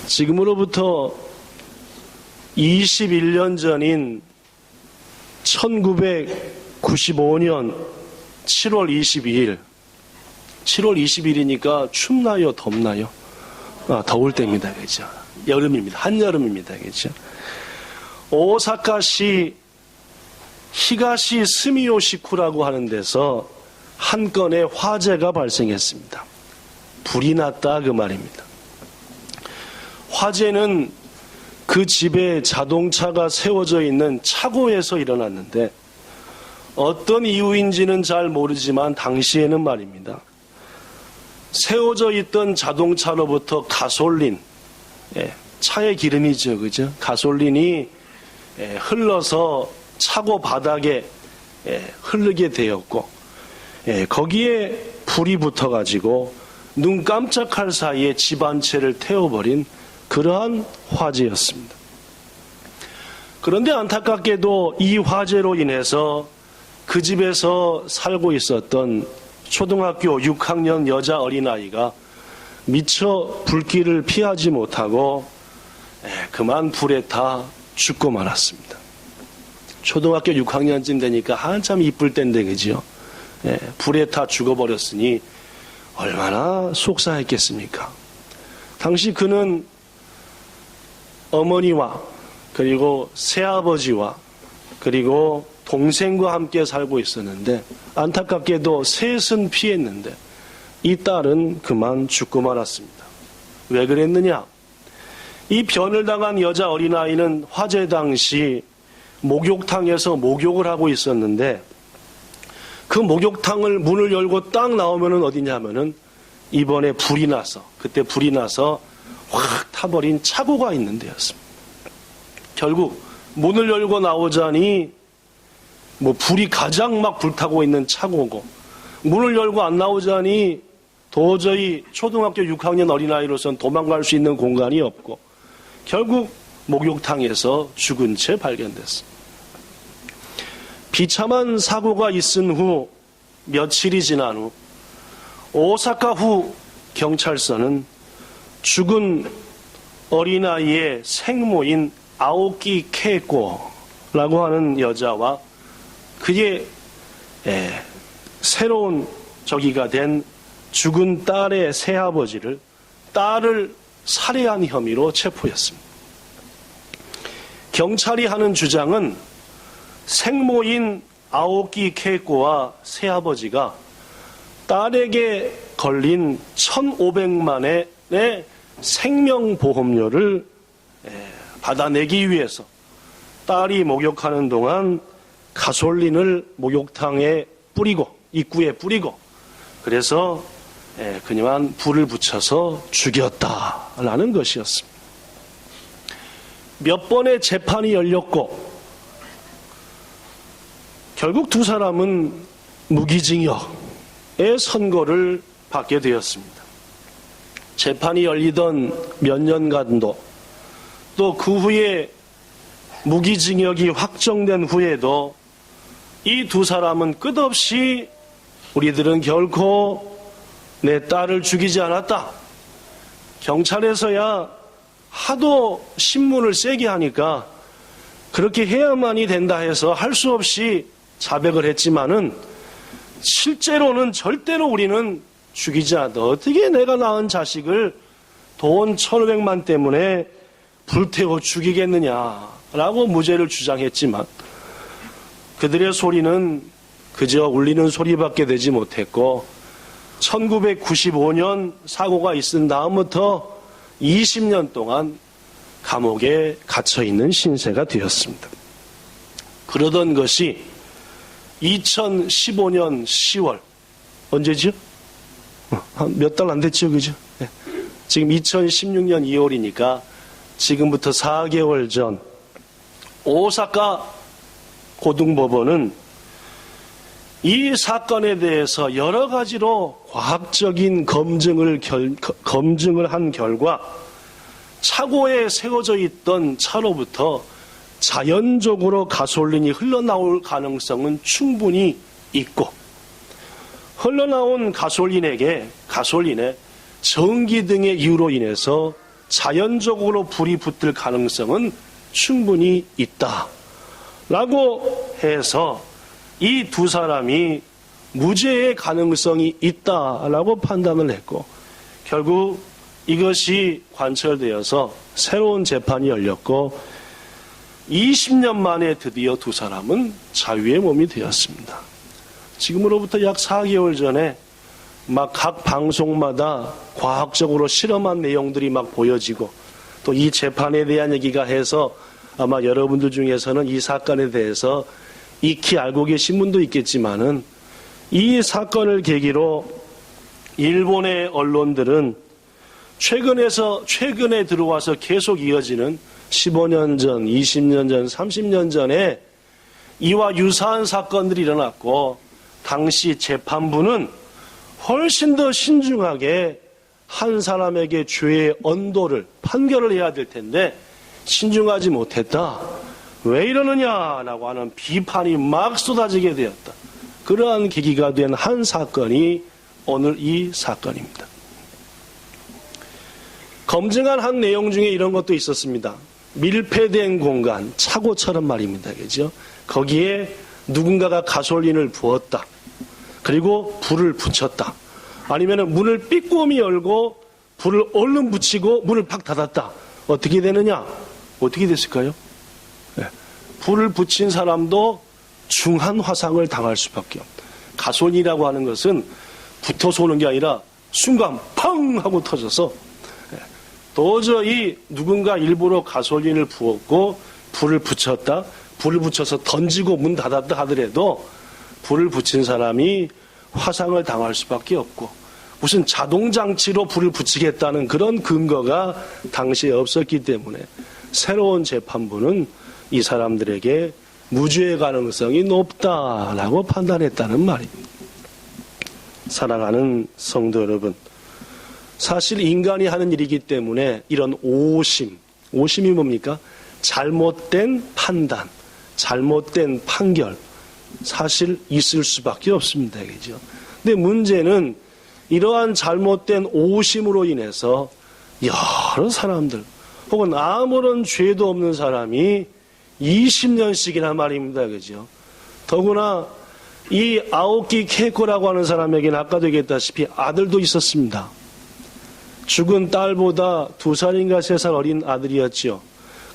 지금으로부터 21년 전인 1995년 7월 22일 7월 20일이니까 춥나요? 덥나요? 더울 때입니다. 그죠? 여름입니다. 한여름입니다. 그죠? 오사카시 히가시 스미요시쿠라고 하는 데서 한 건의 화재가 발생했습니다. 불이 났다 그 말입니다. 화재는 그 집에 자동차가 세워져 있는 차고에서 일어났는데 어떤 이유인지는 잘 모르지만 당시에는 말입니다. 세워져 있던 자동차로부터 가솔린, 차의 기름이죠, 그죠? 가솔린이 흘러서 차고 바닥에 흐르게 되었고, 거기에 불이 붙어가지고 눈 깜짝할 사이에 집 한 채를 태워버린 그러한 화재였습니다. 그런데 안타깝게도 이 화재로 인해서 그 집에서 살고 있었던 초등학교 6학년 여자 어린아이가 미처 불길을 피하지 못하고 그만 불에 타 죽고 말았습니다. 초등학교 6학년쯤 되니까 한참 이쁠 때인데 그죠? 불에 타 죽어버렸으니 얼마나 속상했겠습니까? 당시 그는 어머니와 그리고 새아버지와 그리고 동생과 함께 살고 있었는데 안타깝게도 셋은 피했는데 이 딸은 그만 죽고 말았습니다. 왜 그랬느냐? 이 변을 당한 여자 어린아이는 화재 당시 목욕탕에서 목욕을 하고 있었는데 그 목욕탕을 문을 열고 딱 나오면은 어디냐면은 이번에 불이 나서 그때 불이 나서 확 타버린 차고가 있는 데였습니다. 결국 문을 열고 나오자니 불이 가장 막 불타고 있는 차고고 문을 열고 안 나오자니 도저히 초등학교 6학년 어린아이로서는 도망갈 수 있는 공간이 없고 결국 목욕탕에서 죽은 채 발견됐습니다. 비참한 사고가 있은 후 며칠이 지난 후 오사카후 경찰서는 죽은 어린아이의 생모인 아오키 케이코라고 하는 여자와 그의 새로운 저기가 된 죽은 딸의 새아버지를 딸을 살해한 혐의로 체포했습니다. 경찰이 하는 주장은 생모인 아오키 케이코와 새아버지가 딸에게 걸린 1,500만 원의 생명보험료를 받아내기 위해서 딸이 목욕하는 동안 가솔린을 목욕탕에 뿌리고 입구에 뿌리고 그래서 그냥 불을 붙여서 죽였다라는 것이었습니다. 몇 번의 재판이 열렸고 결국 두 사람은 무기징역의 선고를 받게 되었습니다. 재판이 열리던 몇 년간도 또 그 후에 무기징역이 확정된 후에도 이 두 사람은 끝없이 우리들은 결코 내 딸을 죽이지 않았다. 경찰에서야 하도 신문을 세게 하니까 그렇게 해야만이 된다 해서 할 수 없이 자백을 했지만은 실제로는 절대로 우리는 죽이지 않았다. 어떻게 내가 낳은 자식을 돈 1,500만 때문에 불태워 죽이겠느냐라고 무죄를 주장했지만 그들의 소리는 그저 울리는 소리밖에 되지 못했고 1995년 사고가 있은 다음부터 20년 동안 감옥에 갇혀있는 신세가 되었습니다. 그러던 것이 2015년 10월 언제죠? 몇 달 안 됐죠, 그죠? 네. 지금 2016년 2월이니까 지금부터 4개월 전 오사카 고등법원은 이 사건에 대해서 여러 가지로 과학적인 검증을 한 결과 차고에 세워져 있던 차로부터 자연적으로 가솔린이 흘러나올 가능성은 충분히 있고 흘러나온 가솔린에 전기 등의 이유로 인해서 자연적으로 불이 붙을 가능성은 충분히 있다라고 해서 이 두 사람이 무죄의 가능성이 있다라고 판단을 했고, 결국 이것이 관철되어서 새로운 재판이 열렸고 20년 만에 드디어 두 사람은 자유의 몸이 되었습니다. 지금으로부터 약 4개월 전에 막 각 방송마다 과학적으로 실험한 내용들이 막 보여지고, 또 이 재판에 대한 얘기가 해서 아마 여러분들 중에서는 이 사건에 대해서 익히 알고 계신 분도 있겠지만은, 이 사건을 계기로 일본의 언론들은 최근에 들어와서 계속 이어지는 15년 전, 20년 전, 30년 전에 이와 유사한 사건들이 일어났고, 당시 재판부는 훨씬 더 신중하게 한 사람에게 죄의 언도를 판결을 해야 될 텐데 신중하지 못했다. 왜 이러느냐라고 하는 비판이 막 쏟아지게 되었다. 그러한 계기가 된 한 사건이 오늘 이 사건입니다. 검증한 한 내용 중에 이런 것도 있었습니다. 밀폐된 공간, 차고처럼 말입니다. 그죠? 거기에 누군가가 가솔린을 부었다. 그리고 불을 붙였다. 아니면 문을 삐꼼히 열고 불을 얼른 붙이고 문을 팍 닫았다. 어떻게 되느냐? 어떻게 됐을까요? 네. 불을 붙인 사람도 중한 화상을 당할 수밖에 없다. 가솔린이라고 하는 것은 붙어서 오는 게 아니라 순간 팡 하고 터져서 도저히 누군가 일부러 가솔린을 부었고 불을 붙였다. 불을 붙여서 던지고 문 닫았다 하더라도 불을 붙인 사람이 화상을 당할 수밖에 없고, 무슨 자동장치로 불을 붙이겠다는 그런 근거가 당시에 없었기 때문에 새로운 재판부는 이 사람들에게 무죄의 가능성이 높다라고 판단했다는 말입니다. 사랑하는 성도 여러분, 사실 인간이 하는 일이기 때문에 이런 오심이 뭡니까? 잘못된 판단, 잘못된 판결, 사실 있을 수밖에 없습니다. 그죠? 근데 문제는 이러한 잘못된 오심으로 인해서 여러 사람들, 혹은 아무런 죄도 없는 사람이 20년씩이나 말입니다. 그죠? 더구나 이 아오키 케이코라고 하는 사람에게는 아까도 얘기했다시피 아들도 있었습니다. 죽은 딸보다 2살인가 3살 어린 아들이었죠.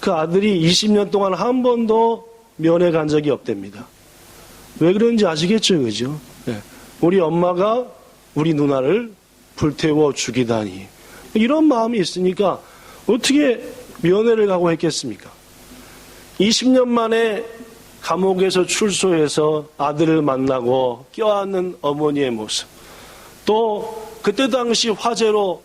그 아들이 20년 동안 한 번도 면회 간 적이 없답니다. 왜 그런지 아시겠죠? 그죠? 네. 우리 엄마가 우리 누나를 불태워 죽이다니. 이런 마음이 있으니까 어떻게 면회를 가고 했겠습니까? 20년 만에 감옥에서 출소해서 아들을 만나고 껴안는 어머니의 모습, 또 그때 당시 화재로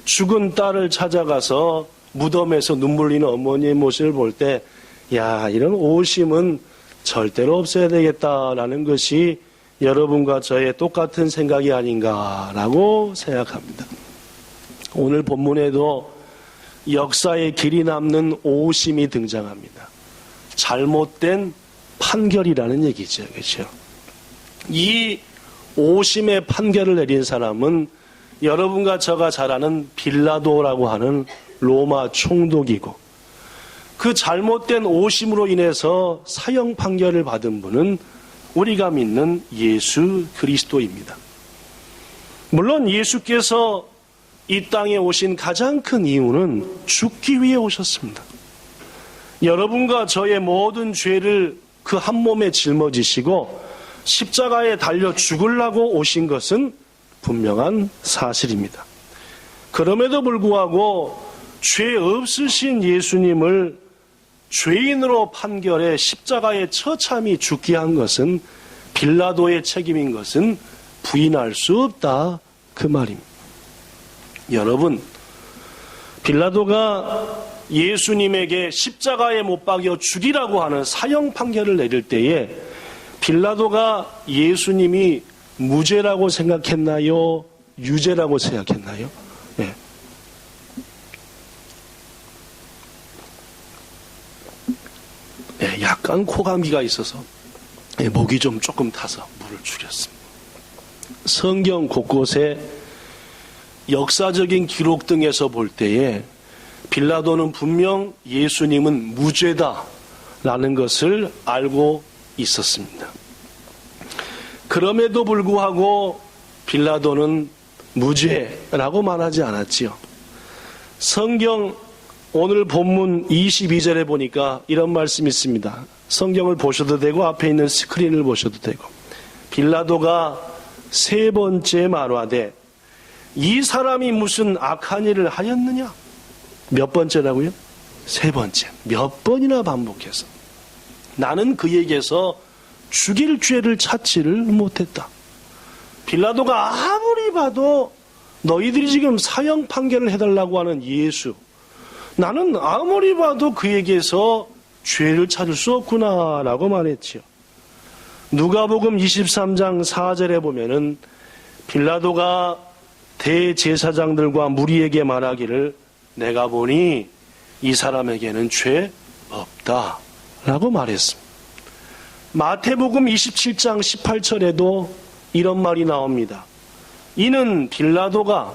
죽은 딸을 찾아가서 무덤에서 눈물 흘리는 어머니의 모습을 볼 때, 야, 이런 오심은 절대로 없어야 되겠다라는 것이 여러분과 저의 똑같은 생각이 아닌가라고 생각합니다. 오늘 본문에도 역사에 길이 남는 오심이 등장합니다. 잘못된 판결이라는 얘기죠. 그렇죠? 이 오심의 판결을 내린 사람은 여러분과 저가 잘 아는 빌라도라고 하는 로마 총독이고, 그 잘못된 오심으로 인해서 사형 판결을 받은 분은 우리가 믿는 예수 그리스도입니다. 물론 예수께서 이 땅에 오신 가장 큰 이유는 죽기 위해 오셨습니다. 여러분과 저의 모든 죄를 그 한 몸에 짊어지시고 십자가에 달려 죽으려고 오신 것은 분명한 사실입니다. 그럼에도 불구하고 죄 없으신 예수님을 죄인으로 판결해 십자가에 처참히 죽게 한 것은 빌라도의 책임인 것은 부인할 수 없다, 그 말입니다. 여러분, 빌라도가 예수님에게 십자가에 못 박여 죽이라고 하는 사형 판결을 내릴 때에 빌라도가 예수님이 무죄라고 생각했나요? 유죄라고 생각했나요? 네. 네, 약간 코감기가 있어서 목이 좀 조금 타서 물을 줄였습니다. 성경 곳곳에 역사적인 기록 등에서 볼 때에 빌라도는 분명 예수님은 무죄다라는 것을 알고 있었습니다. 그럼에도 불구하고 빌라도는 무죄라고 말하지 않았지요. 성경 오늘 본문 22절에 보니까 이런 말씀이 있습니다. 성경을 보셔도 되고 앞에 있는 스크린을 보셔도 되고, 빌라도가 세 번째 말하되 이 사람이 무슨 악한 일을 하였느냐? 몇 번째라고요? 세 번째. 몇 번이나 반복해서 나는 그에게서 죽일 죄를 찾지를 못했다. 빌라도가 아무리 봐도 너희들이 지금 사형 판결을 해달라고 하는 예수, 나는 아무리 봐도 그에게서 죄를 찾을 수 없구나라고 말했지요. 누가복음 23장 4절에 보면은 빌라도가 대제사장들과 무리에게 말하기를 내가 보니 이 사람에게는 죄 없다라고 말했습니다. 마태복음 27장 18절에도 이런 말이 나옵니다. 이는 빌라도가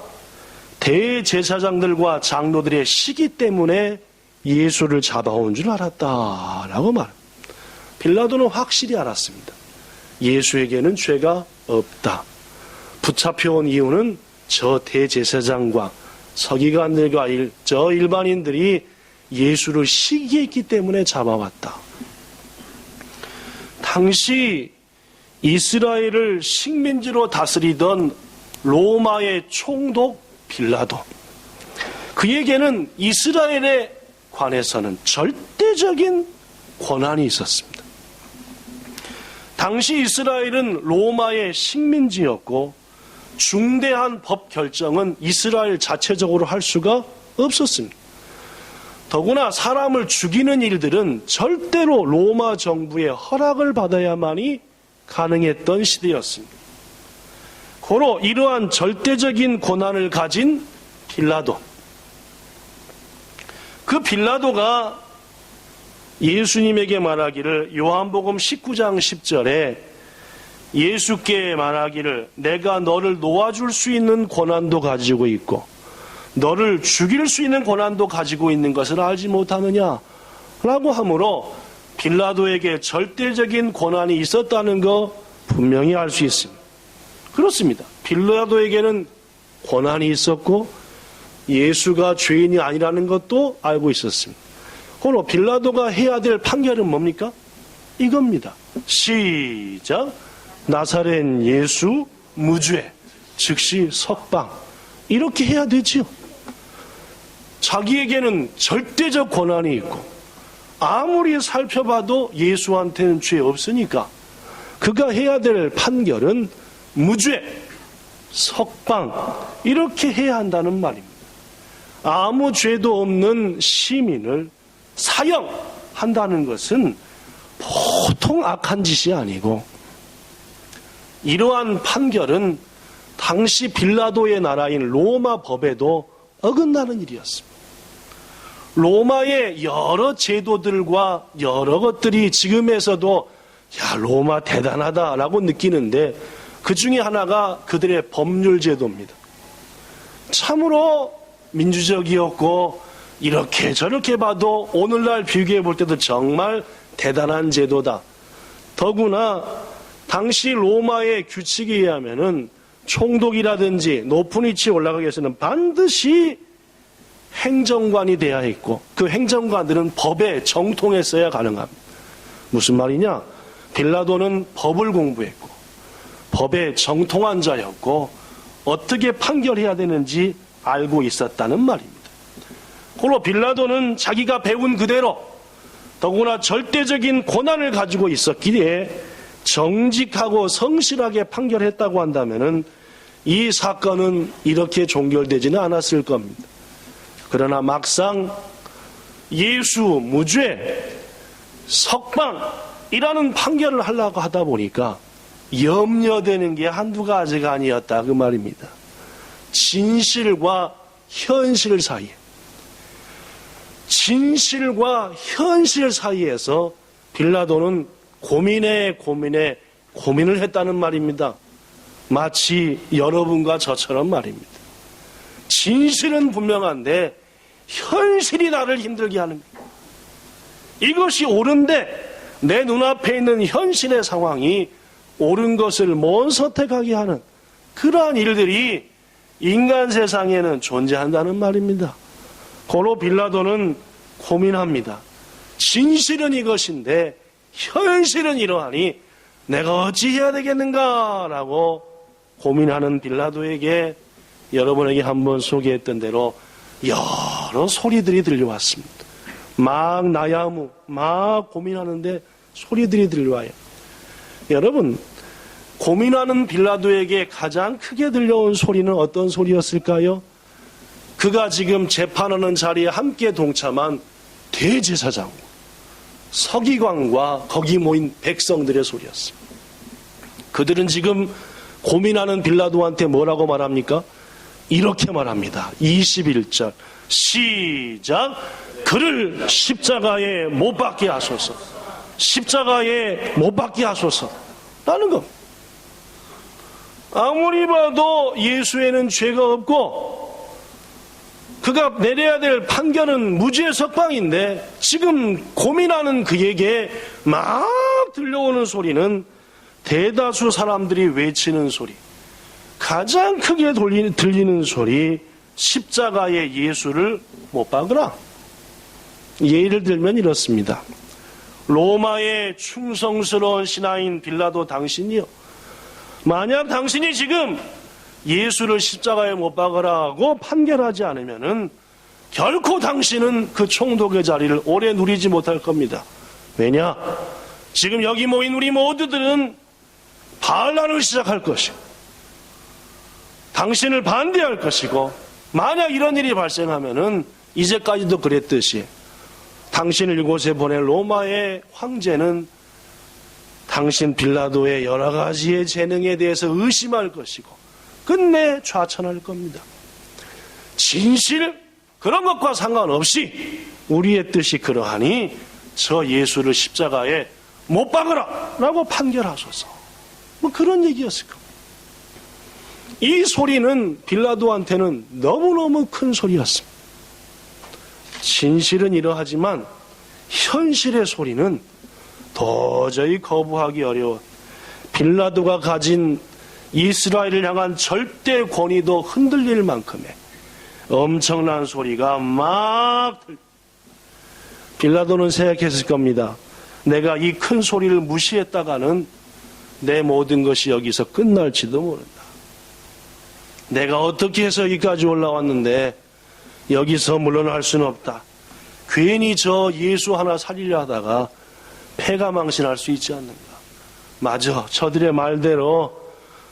대제사장들과 장로들의 시기 때문에 예수를 잡아온 줄 알았다라고 말합니다. 빌라도는 확실히 알았습니다. 예수에게는 죄가 없다. 붙잡혀온 이유는 저 대제사장과 서기관들과 저 일반인들이 예수를 시기했기 때문에 잡아왔다. 당시 이스라엘을 식민지로 다스리던 로마의 총독 빌라도, 그에게는 이스라엘에 관해서는 절대적인 권한이 있었습니다. 당시 이스라엘은 로마의 식민지였고 중대한 법 결정은 이스라엘 자체적으로 할 수가 없었습니다. 더구나 사람을 죽이는 일들은 절대로 로마 정부의 허락을 받아야만이 가능했던 시대였습니다. 고로 이러한 절대적인 권한을 가진 빌라도, 그 빌라도가 예수님에게 말하기를 요한복음 19장 10절에 예수께 말하기를 내가 너를 놓아줄 수 있는 권한도 가지고 있고 너를 죽일 수 있는 권한도 가지고 있는 것을 알지 못하느냐 라고 하므로 빌라도에게 절대적인 권한이 있었다는 거 분명히 알 수 있습니다. 그렇습니다. 빌라도에게는 권한이 있었고 예수가 죄인이 아니라는 것도 알고 있었습니다. 그러나 빌라도가 해야 될 판결은 뭡니까? 이겁니다. 시작. 나사렛 예수 무죄, 즉시 석방. 이렇게 해야 되지요. 자기에게는 절대적 권한이 있고 아무리 살펴봐도 예수한테는 죄 없으니까 그가 해야 될 판결은 무죄, 석방, 이렇게 해야 한다는 말입니다. 아무 죄도 없는 시민을 사형한다는 것은 보통 악한 짓이 아니고 이러한 판결은 당시 빌라도의 나라인 로마 법에도 어긋나는 일이었습니다. 로마의 여러 제도들과 여러 것들이 지금에서도 야, 로마 대단하다라고 느끼는데 그 중에 하나가 그들의 법률 제도입니다. 참으로 민주적이었고 이렇게 저렇게 봐도 오늘날 비교해 볼 때도 정말 대단한 제도다. 더구나 당시 로마의 규칙에 의하면은 총독이라든지 높은 위치에 올라가기 위해서는 반드시 행정관이 돼야 했고 그 행정관들은 법에 정통했어야 가능합니다. 무슨 말이냐? 빌라도는 법을 공부했고 법에 정통한 자였고 어떻게 판결해야 되는지 알고 있었다는 말입니다. 그로 빌라도는 자기가 배운 그대로 더구나 절대적인 권한을 가지고 있었기에 정직하고 성실하게 판결했다고 한다면은 이 사건은 이렇게 종결되지는 않았을 겁니다. 그러나 막상 예수 무죄, 석방이라는 판결을 하려고 하다 보니까 염려되는 게 한두 가지가 아니었다 그 말입니다. 진실과 현실 사이에, 진실과 현실 사이에서 빌라도는 고민을 했다는 말입니다. 마치 여러분과 저처럼 말입니다. 진실은 분명한데 현실이 나를 힘들게 하는 거예요. 이것이 옳은데 내 눈앞에 있는 현실의 상황이 옳은 것을 못 선택하게 하는 그러한 일들이 인간 세상에는 존재한다는 말입니다. 고로 빌라도는 고민합니다. 진실은 이것인데 현실은 이러하니 내가 어찌해야 되겠는가라고 고민하는 빌라도에게 여러분에게 한번 소개했던 대로 여러 소리들이 들려왔습니다. 막 나야무, 막 고민하는데 소리들이 들려와요. 여러분, 고민하는 빌라도에게 가장 크게 들려온 소리는 어떤 소리였을까요? 그가 지금 재판하는 자리에 함께 동참한 대제사장, 서기관과 거기 모인 백성들의 소리였습니다. 그들은 지금 고민하는 빌라도한테 뭐라고 말합니까? 이렇게 말합니다. 21절 시작. 그를 십자가에 못 박게 하소서. 십자가에 못 박게 하소서 라는 겁니다. 아무리 봐도 예수에는 죄가 없고 그가 내려야 될 판결은 무죄 석방인데 지금 고민하는 그에게 막 들려오는 소리는 대다수 사람들이 외치는 소리, 가장 크게 들리는 소리, 십자가에 예수를 못 박으라. 예를 들면 이렇습니다. 로마의 충성스러운 신하인 빌라도 당신이요, 만약 당신이 지금 예수를 십자가에 못 박으라고 판결하지 않으면은 결코 당신은 그 총독의 자리를 오래 누리지 못할 겁니다. 왜냐? 지금 여기 모인 우리 모두들은 반란을 시작할 것이고 당신을 반대할 것이고, 만약 이런 일이 발생하면은 이제까지도 그랬듯이 당신을 이곳에 보낸 로마의 황제는 당신 빌라도의 여러 가지의 재능에 대해서 의심할 것이고 끝내 좌천할 겁니다. 진실 그런 것과 상관없이 우리의 뜻이 그러하니 저 예수를 십자가에 못 박으라 라고 판결하소서, 뭐 그런 얘기였을 겁니다. 이 소리는 빌라도한테는 너무너무 큰 소리였습니다. 진실은 이러하지만 현실의 소리는 도저히 거부하기 어려워 빌라도가 가진 이스라엘을 향한 절대 권위도 흔들릴 만큼의 엄청난 소리가 막 빌라도는 생각했을 겁니다. 내가 이 큰 소리를 무시했다가는 내 모든 것이 여기서 끝날지도 모른다. 내가 어떻게 해서 여기까지 올라왔는데 여기서 물러날 수는 없다. 괜히 저 예수 하나 살리려 하다가 패가망신할 수 있지 않는가. 맞아, 저들의 말대로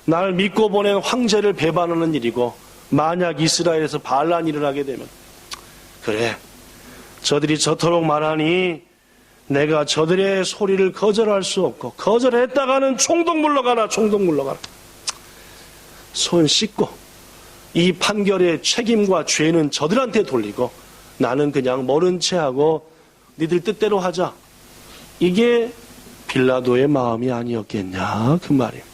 날 믿고 보낸 황제를 배반하는 일이고, 만약 이스라엘에서 반란이 일어나게 되면 그래, 저들이 저토록 말하니 내가 저들의 소리를 거절할 수 없고, 거절했다가는 총독 물러가라, 총독 물러가라. 손 씻고 이 판결의 책임과 죄는 저들한테 돌리고 나는 그냥 모른 채 하고 니들 뜻대로 하자. 이게 빌라도의 마음이 아니었겠냐 그 말이에요.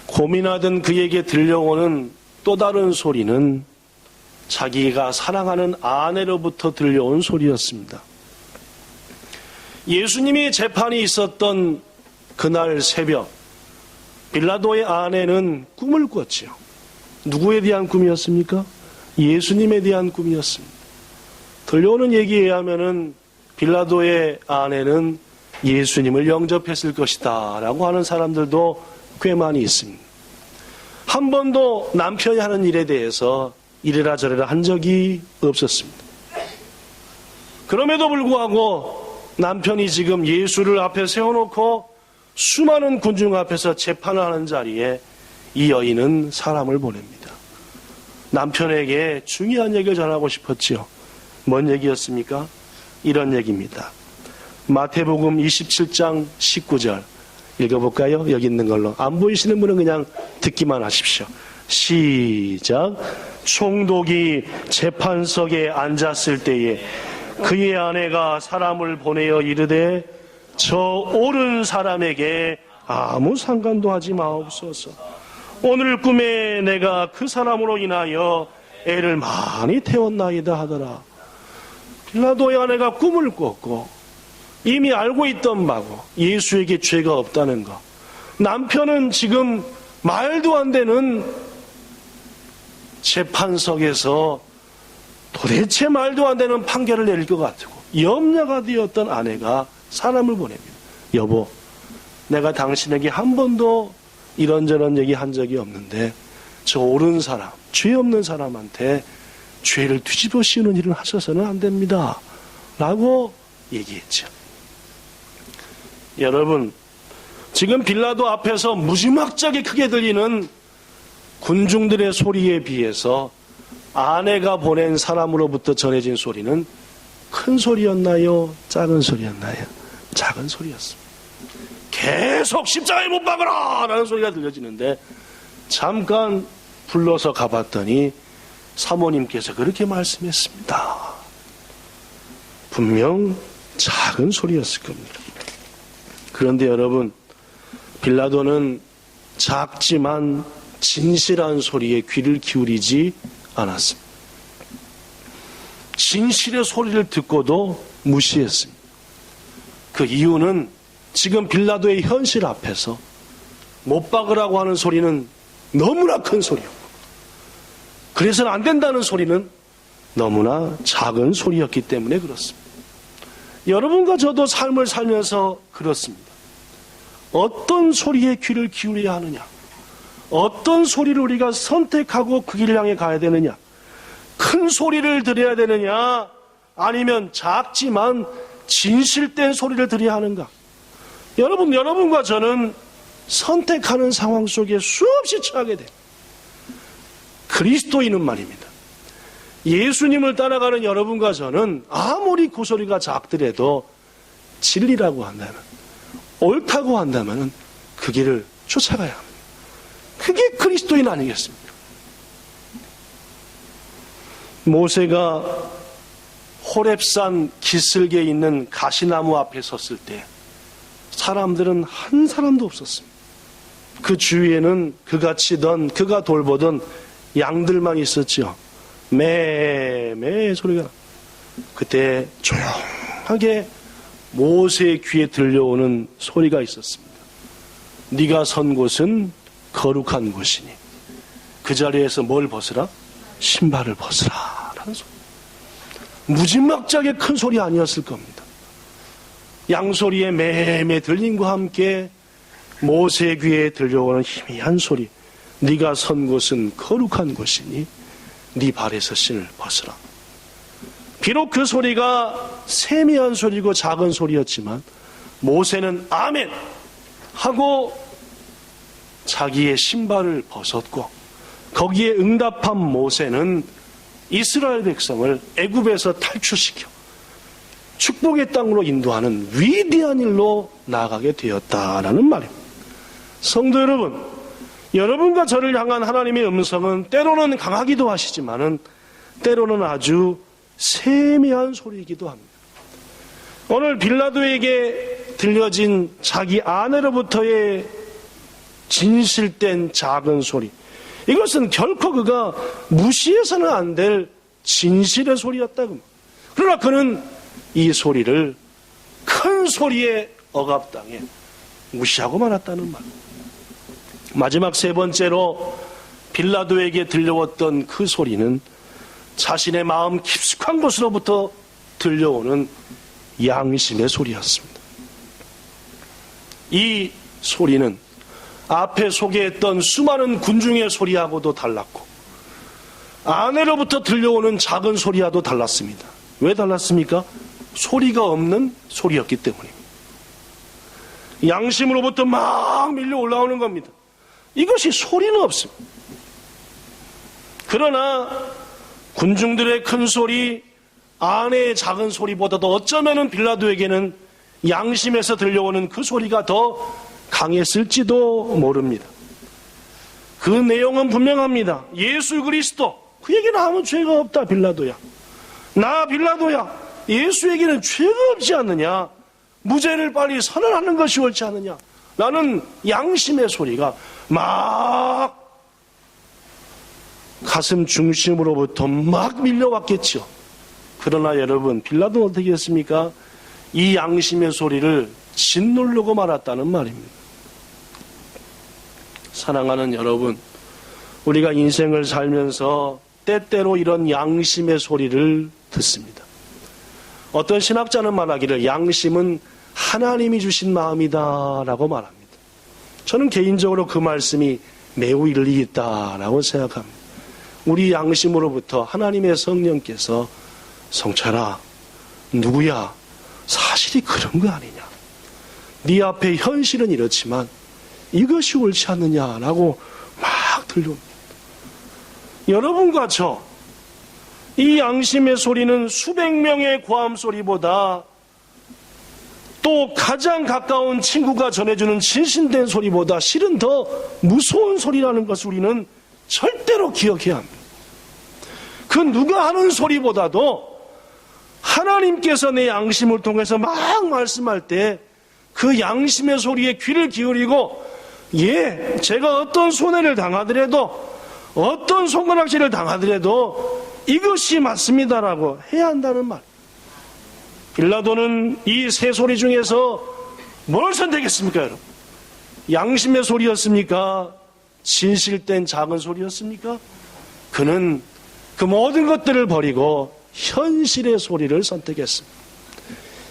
고민하던 그에게 들려오는 또 다른 소리는 자기가 사랑하는 아내로부터 들려온 소리였습니다. 예수님이 재판이 있었던 그날 새벽, 빌라도의 아내는 꿈을 꿨지요. 누구에 대한 꿈이었습니까? 예수님에 대한 꿈이었습니다. 들려오는 얘기에 의하면은 빌라도의 아내는 예수님을 영접했을 것이다 라고 하는 사람들도 꽤 많이 있습니다. 한 번도 남편이 하는 일에 대해서 이래라 저래라 한 적이 없었습니다. 그럼에도 불구하고 남편이 지금 예수를 앞에 세워놓고 수많은 군중 앞에서 재판을 하는 자리에 이 여인은 사람을 보냅니다. 남편에게 중요한 얘기를 전하고 싶었지요. 뭔 얘기였습니까? 이런 얘기입니다. 마태복음 27장 19절 읽어볼까요? 여기 있는 걸로. 안 보이시는 분은 그냥 듣기만 하십시오. 시작. 총독이 재판석에 앉았을 때에 그의 아내가 사람을 보내어 이르되 저 옳은 사람에게 아무 상관도 하지 마옵소서. 오늘 꿈에 내가 그 사람으로 인하여 애를 많이 태웠나이다 하더라. 빌라도의 아내가 꿈을 꿨고 이미 알고 있던 바고 예수에게 죄가 없다는 것. 남편은 지금 말도 안 되는 재판석에서 도대체 말도 안 되는 판결을 내릴 것 같고 염려가 되었던 아내가 사람을 보냅니다. 여보, 내가 당신에게 한 번도 이런저런 얘기한 적이 없는데 저 옳은 사람, 죄 없는 사람한테 죄를 뒤집어 씌우는 일은 하셔서는 안 됩니다. 라고 얘기했죠. 여러분, 지금 빌라도 앞에서 무지막지하게 크게 들리는 군중들의 소리에 비해서 아내가 보낸 사람으로부터 전해진 소리는 큰 소리였나요? 작은 소리였나요? 작은 소리였습니다. 계속 십자가에 못 박아라! 라는 소리가 들려지는데 잠깐 불러서 가봤더니 사모님께서 그렇게 말씀했습니다. 분명 작은 소리였을 겁니다. 그런데 여러분, 빌라도는 작지만 진실한 소리에 귀를 기울이지 않았습니다. 진실의 소리를 듣고도 무시했습니다. 그 이유는 지금 빌라도의 현실 앞에서 못 박으라고 하는 소리는 너무나 큰 소리였고, 그래서는 안 된다는 소리는 너무나 작은 소리였기 때문에 그렇습니다. 여러분과 저도 삶을 살면서 그렇습니다. 어떤 소리에 귀를 기울여야 하느냐, 어떤 소리를 우리가 선택하고 그 길을 향해 가야 되느냐, 큰 소리를 들어야 되느냐, 아니면 작지만 진실된 소리를 들어야 하는가. 여러분과 저는 선택하는 상황 속에 수없이 처하게 돼요. 그리스도인은 말입니다. 예수님을 따라가는 여러분과 저는 아무리 그 소리가 작더라도 진리라고 한다면, 옳다고 한다면 그 길을 쫓아가야 합니다. 그게 그리스도인 아니겠습니까? 모세가 호렙산 기슭에 있는 가시나무 앞에 섰을 때 사람들은 한 사람도 없었습니다. 그 주위에는 그가 치던, 그가 돌보던 양들만 있었죠. 매 소리가. 그때 조용하게 모세의 귀에 들려오는 소리가 있었습니다. 네가 선 곳은 거룩한 곳이니 그 자리에서 뭘 벗으라? 신발을 벗으라 라는 소리. 무지막지하게 큰 소리 아니었을 겁니다. 양소리의 매매 들림과 함께 모세의 귀에 들려오는 희미한 소리. 네가 선 곳은 거룩한 곳이니 네 발에서 신을 벗으라. 비록 그 소리가 세미한 소리고 작은 소리였지만 모세는 아멘 하고 자기의 신발을 벗었고, 거기에 응답한 모세는 이스라엘 백성을 애굽에서 탈출시켜 축복의 땅으로 인도하는 위대한 일로 나아가게 되었다라는 말입니다. 성도 여러분, 여러분과 저를 향한 하나님의 음성은 때로는 강하기도 하시지만은 때로는 아주 세미한 소리이기도 합니다. 오늘 빌라도에게 들려진 자기 아내로부터의 진실된 작은 소리, 이것은 결코 그가 무시해서는 안 될 진실의 소리였다고. 그러나 그는 이 소리를 큰 소리에 억압당해 무시하고 말았다는 말. 마지막 세 번째로 빌라도에게 들려왔던 그 소리는 자신의 마음 깊숙한 곳으로부터 들려오는 양심의 소리였습니다. 이 소리는 앞에 소개했던 수많은 군중의 소리하고도 달랐고 아내로부터 들려오는 작은 소리와도 달랐습니다. 왜 달랐습니까? 소리가 없는 소리였기 때문입니다. 양심으로부터 막 밀려 올라오는 겁니다. 이것이 소리는 없습니다. 그러나 군중들의 큰 소리, 아내의 작은 소리보다도 어쩌면 빌라도에게는 양심에서 들려오는 그 소리가 더 강했을지도 모릅니다. 그 내용은 분명합니다. 예수 그리스도, 그에게는 아무 죄가 없다. 빌라도야, 나 빌라도야, 예수에게는 죄가 없지 않느냐, 무죄를 빨리 선언하는 것이 옳지 않느냐 라는 양심의 소리가 막 가슴 중심으로부터 막 밀려왔겠죠. 그러나 여러분, 빌라도는 어떻게 했습니까? 이 양심의 소리를 짓누르고 말았다는 말입니다. 사랑하는 여러분, 우리가 인생을 살면서 때때로 이런 양심의 소리를 듣습니다. 어떤 신학자는 말하기를 양심은 하나님이 주신 마음이다 라고 말합니다. 저는 개인적으로 그 말씀이 매우 일리 있다라고 생각합니다. 우리 양심으로부터 하나님의 성령께서 성철아, 누구야? 사실이 그런 거 아니냐? 네 앞에 현실은 이렇지만 이것이 옳지 않느냐라고 막 들려옵니다. 여러분과 저, 이 양심의 소리는 수백 명의 고함 소리보다 또 가장 가까운 친구가 전해주는 진실된 소리보다 실은 더 무서운 소리라는 것을 우리는 절대로 기억해야 합니다. 그 누가 하는 소리보다도 하나님께서 내 양심을 통해서 막 말씀할 때 그 양심의 소리에 귀를 기울이고 제가 어떤 손해를 당하더라도 어떤 손가락질을 당하더라도 이것이 맞습니다라고 해야 한다는 말. 빌라도는 이 세 소리 중에서 뭘 선택했습니까, 여러분? 양심의 소리였습니까? 진실된 작은 소리였습니까? 그는 그 모든 것들을 버리고 현실의 소리를 선택했습니다.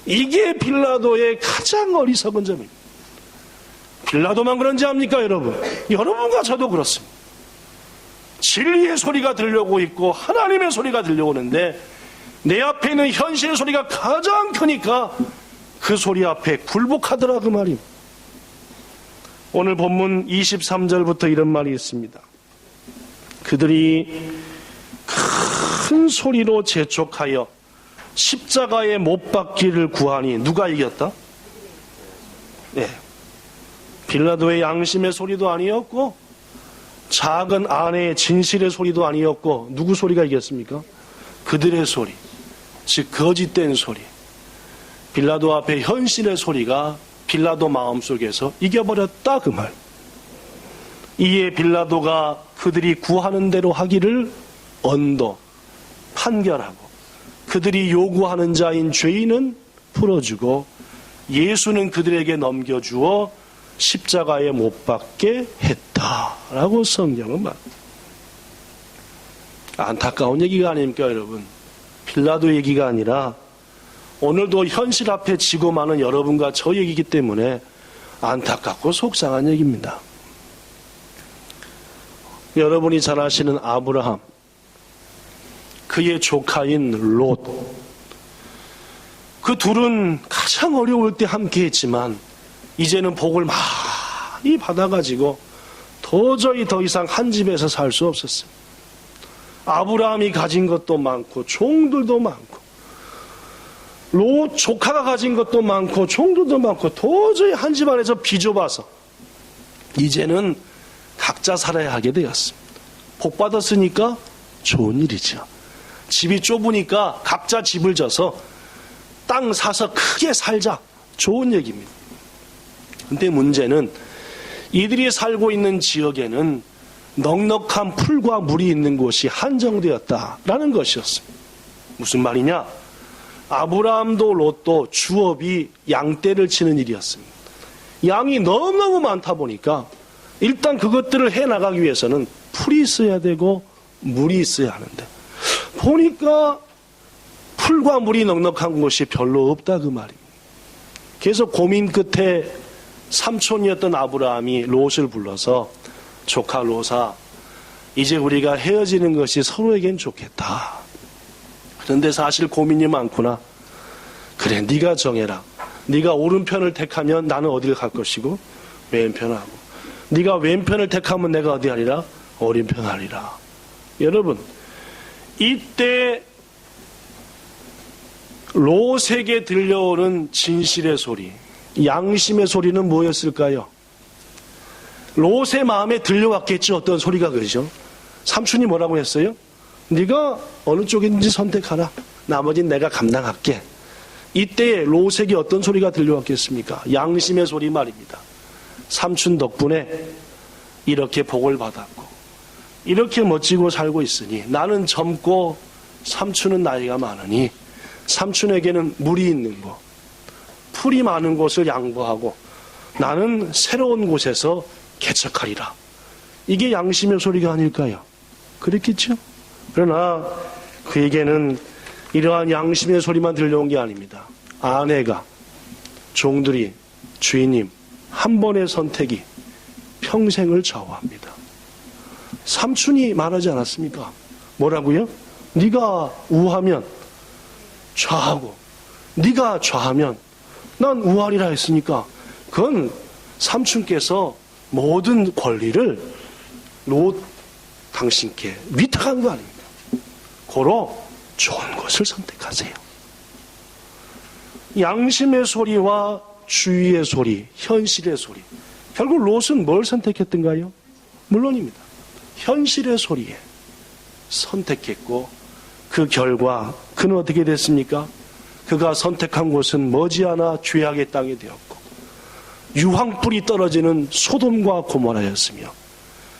이게 빌라도의 가장 어리석은 점입니다. 빌라도만 그런지 압니까, 여러분? 여러분과 저도 그렇습니다. 진리의 소리가 들려오고 있고 하나님의 소리가 들려오는데 내 앞에 있는 현실의 소리가 가장 크니까 그 소리 앞에 굴복하더라 그 말입니다. 오늘 본문 23절부터 이런 말이 있습니다. 그들이 큰 소리로 재촉하여 십자가에 못 박기를 구하니 누가 이겼다? 빌라도의 양심의 소리도 아니었고 작은 아내의 진실의 소리도 아니었고 누구 소리가 이겼습니까? 그들의 소리, 즉 거짓된 소리. 빌라도 앞에 현실의 소리가 빌라도 마음속에서 이겨버렸다 그 말. 이에 빌라도가 그들이 구하는 대로 하기를 언도, 판결하고 그들이 요구하는 자인 죄인은 풀어주고 예수는 그들에게 넘겨주어 십자가에 못 박게 했다라고 성경은 말합니다. 안타까운 얘기가 아닙니까, 여러분? 빌라도 얘기가 아니라 오늘도 현실 앞에 지고 마는 여러분과 저 얘기이기 때문에 안타깝고 속상한 얘기입니다. 여러분이 잘 아시는 아브라함, 그의 조카인 롯, 그 둘은 가장 어려울 때 함께 했지만 이제는 복을 많이 받아가지고 도저히 더 이상 한 집에서 살 수 없었어요. 아브라함이 가진 것도 많고 종들도 많고 롯 조카가 가진 것도 많고 종들도 많고 도저히 한 집안에서 비좁아서 이제는 각자 살아야 하게 되었습니다. 복 받았으니까 좋은 일이죠. 집이 좁으니까 각자 집을 져서 땅 사서 크게 살자, 좋은 얘기입니다. 근데 문제는 이들이 살고 있는 지역에는 넉넉한 풀과 물이 있는 곳이 한정되었다라는 것이었습니다. 무슨 말이냐? 아브라함도 롯도 주업이 양떼를 치는 일이었습니다. 양이 너무너무 많다 보니까 일단 그것들을 해나가기 위해서는 풀이 있어야 되고 물이 있어야 하는데 보니까 풀과 물이 넉넉한 곳이 별로 없다 그 말입니다. 그래서 고민 끝에 삼촌이었던 아브라함이 롯을 불러서 조카 롯아, 이제 우리가 헤어지는 것이 서로에겐 좋겠다. 그런데 사실 고민이 많구나. 그래, 네가 정해라. 네가 오른편을 택하면 나는 어디를 갈 것이고 왼편을 하고, 네가 왼편을 택하면 내가 어디 하리라? 오른편 하리라. 여러분, 이때 롯에게 들려오는 진실의 소리, 양심의 소리는 뭐였을까요? 롯의 마음에 들려왔겠죠. 어떤 소리가 그러죠. 삼촌이 뭐라고 했어요? 네가 어느 쪽인지 선택하라. 나머지는 내가 감당할게. 이때에 롯에게 어떤 소리가 들려왔겠습니까? 양심의 소리 말입니다. 삼촌 덕분에 이렇게 복을 받았고 이렇게 멋지고 살고 있으니 나는 젊고 삼촌은 나이가 많으니 삼촌에게는 물이 있는 곳, 풀이 많은 곳을 양보하고 나는 새로운 곳에서 개척하리라. 이게 양심의 소리가 아닐까요? 그렇겠죠? 그러나 그에게는 이러한 양심의 소리만 들려온 게 아닙니다. 아내가, 종들이, 주인님, 한 번의 선택이 평생을 좌우합니다. 삼촌이 말하지 않았습니까? 뭐라고요? 네가 우하면 좌하고 네가 좌하면 난 우하리라 했으니까 그건 삼촌께서 모든 권리를 롯 당신께 위탁한 거 아닙니까? 고로 좋은 것을 선택하세요. 양심의 소리와 주의의 소리, 현실의 소리. 결국 롯은 뭘 선택했던가요? 물론입니다. 현실의 소리에 선택했고 그 결과 그는 어떻게 됐습니까? 그가 선택한 곳은 머지않아 죄악의 땅이 되었고 유황불이 떨어지는 소돔과 고모라였으며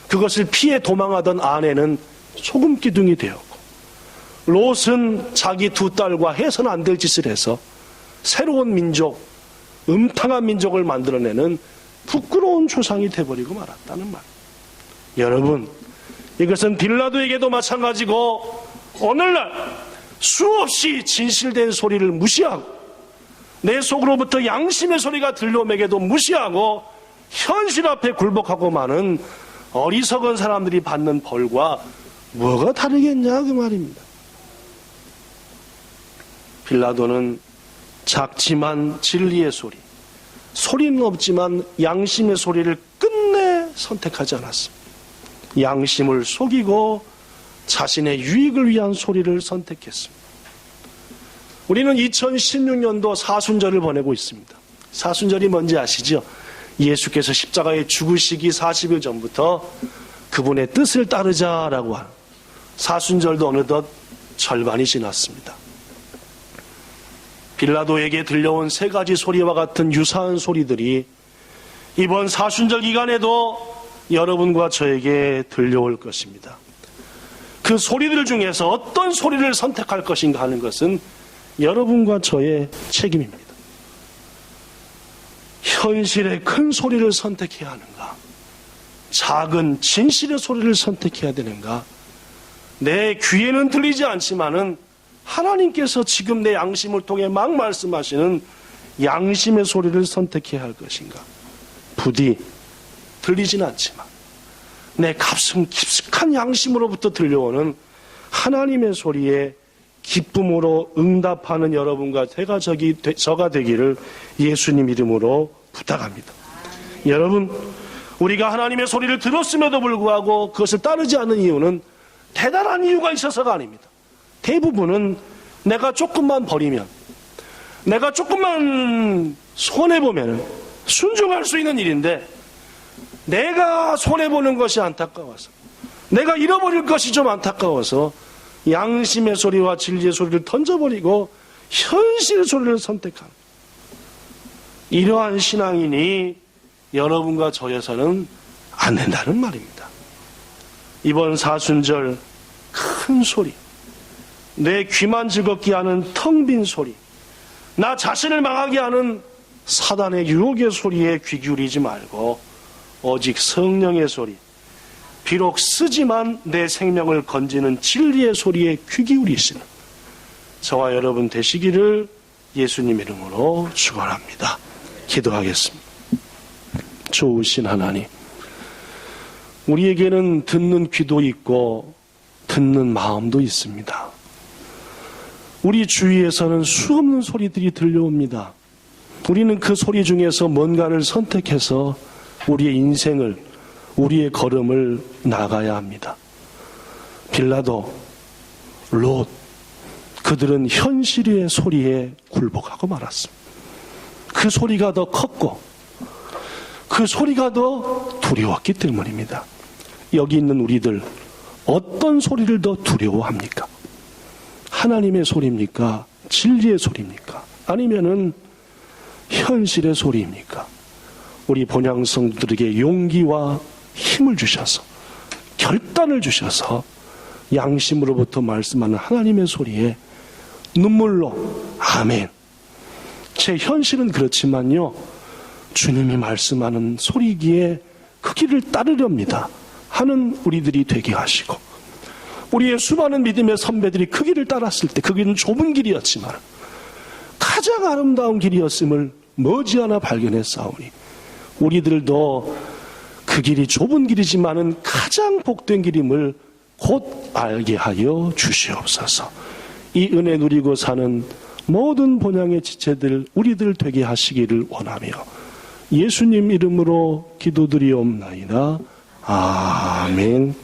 그것을 피해 도망하던 아내는 소금기둥이 되었고 롯은 자기 두 딸과 해서는 안 될 짓을 해서 새로운 민족, 음탕한 민족을 만들어내는 부끄러운 조상이 돼버리고 말았다는 말. 여러분, 이것은 빌라도에게도 마찬가지고 오늘날 수없이 진실된 소리를 무시하고 내 속으로부터 양심의 소리가 들려옴에게도 무시하고 현실 앞에 굴복하고 마는 어리석은 사람들이 받는 벌과 뭐가 다르겠냐 그 말입니다. 빌라도는 작지만 진리의 소리, 소리는 없지만 양심의 소리를 끝내 선택하지 않았습니다. 양심을 속이고 자신의 유익을 위한 소리를 선택했습니다. 우리는 2016년도 사순절을 보내고 있습니다. 사순절이 뭔지 아시죠? 예수께서 십자가에 죽으시기 40일 전부터 그분의 뜻을 따르자라고 하는 사순절도 어느덧 절반이 지났습니다. 빌라도에게 들려온 세 가지 소리와 같은 유사한 소리들이 이번 사순절 기간에도 여러분과 저에게 들려올 것입니다. 그 소리들 중에서 어떤 소리를 선택할 것인가 하는 것은 여러분과 저의 책임입니다. 현실의 큰 소리를 선택해야 하는가? 작은 진실의 소리를 선택해야 되는가? 내 귀에는 들리지 않지만은 하나님께서 지금 내 양심을 통해 막 말씀하시는 양심의 소리를 선택해야 할 것인가? 부디 들리진 않지만 내 가슴 깊숙한 양심으로부터 들려오는 하나님의 소리에 기쁨으로 응답하는 여러분과 저가 되기를 예수님 이름으로 부탁합니다. 여러분, 우리가 하나님의 소리를 들었음에도 불구하고 그것을 따르지 않는 이유는 대단한 이유가 있어서가 아닙니다. 대부분은 내가 조금만 버리면, 내가 조금만 손해보면 순종할 수 있는 일인데 내가 손해보는 것이 안타까워서, 내가 잃어버릴 것이 좀 안타까워서 양심의 소리와 진리의 소리를 던져버리고 현실의 소리를 선택하는 이러한 신앙인이 여러분과 저에서는 안 된다는 말입니다. 이번 사순절 큰 소리, 내 귀만 즐겁게 하는 텅 빈 소리, 나 자신을 망하게 하는 사단의 유혹의 소리에 귀 기울이지 말고 오직 성령의 소리, 비록 쓰지만 내 생명을 건지는 진리의 소리에 귀 기울이시는 저와 여러분 되시기를 예수님 이름으로 축원합니다. 기도하겠습니다. 좋으신 하나님, 우리에게는 듣는 귀도 있고 듣는 마음도 있습니다. 우리 주위에서는 수없는 소리들이 들려옵니다. 우리는 그 소리 중에서 뭔가를 선택해서 우리의 인생을, 우리의 걸음을 나가야 합니다. 빌라도, 롯, 그들은 현실의 소리에 굴복하고 말았습니다. 그 소리가 더 컸고 그 소리가 더 두려웠기 때문입니다. 여기 있는 우리들 어떤 소리를 더 두려워합니까? 하나님의 소리입니까? 진리의 소리입니까? 아니면은 현실의 소리입니까? 우리 본향 성도들에게 용기와 힘을 주셔서 결단을 주셔서 양심으로부터 말씀하는 하나님의 소리에 눈물로 아멘. 제 현실은 그렇지만요, 주님이 말씀하는 소리기에 그 길을 따르렵니다 하는 우리들이 되게 하시고, 우리의 수많은 믿음의 선배들이 그 길을 따랐을 때 그 길은 좁은 길이었지만 가장 아름다운 길이었음을 머지않아 발견했사오니 우리들도 그 길이 좁은 길이지만은 가장 복된 길임을 곧 알게 하여 주시옵소서. 이 은혜 누리고 사는 모든 본향의 지체들 우리들 되게 하시기를 원하며 예수님 이름으로 기도드리옵나이다. 아멘.